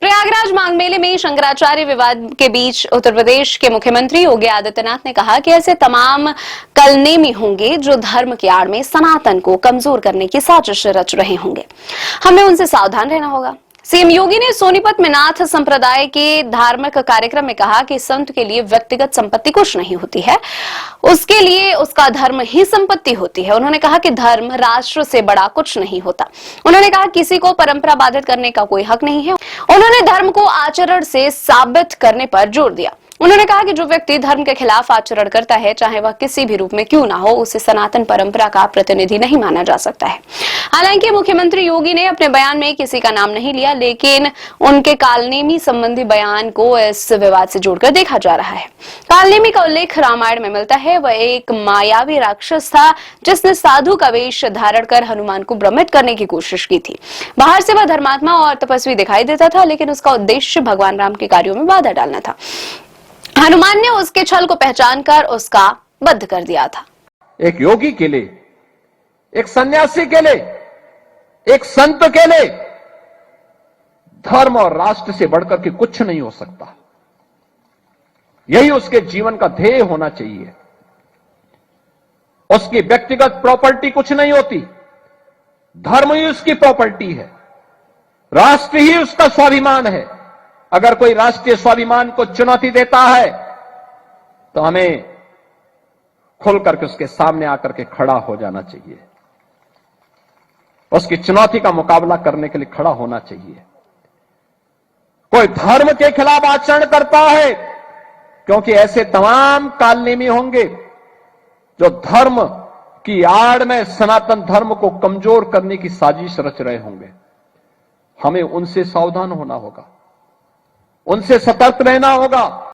प्रयागराज माघ मेले में शंकराचार्य विवाद के बीच उत्तर प्रदेश के मुख्यमंत्री योगी आदित्यनाथ ने कहा कि ऐसे तमाम कलनेमी होंगे जो धर्म की आड़ में सनातन को कमजोर करने की साजिश रच रहे होंगे। हमें उनसे सावधान रहना होगा। सीएम योगी ने सोनीपत में नाथ संप्रदाय के धार्मिक कार्यक्रम में कहा कि संत के लिए व्यक्तिगत संपत्ति कुछ नहीं होती है, उसके लिए उसका धर्म ही संपत्ति होती है। उन्होंने कहा कि धर्म राष्ट्र से बड़ा कुछ नहीं होता। उन्होंने कहा किसी को परंपरा बाधित करने का कोई हक नहीं है। उन्होंने धर्म को आचरण से साबित करने पर जोर दिया। उन्होंने कहा कि जो व्यक्ति धर्म के खिलाफ आचरण करता है, चाहे वह किसी भी रूप में क्यों ना हो, उसे सनातन परंपरा का प्रतिनिधि नहीं माना जा सकता है। हालांकि मुख्यमंत्री योगी ने अपने बयान में किसी का नाम नहीं लिया, लेकिन उनके कालनेमी संबंधी बयान को इस विवाद से जोड़कर देखा जा रहा है। कालनेमी का उल्लेख रामायण में मिलता है। वह एक मायावी राक्षस था जिसने साधु का वेश धारण कर हनुमान को भ्रमित करने की कोशिश की थी। बाहर से वह धर्मात्मा और तपस्वी दिखाई देता था, लेकिन उसका उद्देश्य भगवान राम के कार्यों में बाधा डालना था। हनुमान ने उसके छल को पहचानकर उसका वध कर दिया था। एक योगी के लिए, एक सन्यासी के लिए, एक संत के लिए धर्म और राष्ट्र से बढ़कर के कुछ नहीं हो सकता। यही उसके जीवन का ध्येय होना चाहिए। उसकी व्यक्तिगत प्रॉपर्टी कुछ नहीं होती, धर्म ही उसकी प्रॉपर्टी है, राष्ट्र ही उसका स्वाभिमान है। अगर कोई राष्ट्रीय स्वाभिमान को चुनौती देता है तो हमें खुल करके उसके सामने आकर के खड़ा हो जाना चाहिए, उसकी चुनौती का मुकाबला करने के लिए खड़ा होना चाहिए। कोई धर्म के खिलाफ आचरण करता है, क्योंकि ऐसे तमाम कालनेमी होंगे जो धर्म की आड़ में सनातन धर्म को कमजोर करने की साजिश रच रहे होंगे। हमें उनसे सावधान होना होगा, उनसे सतर्क रहना होगा।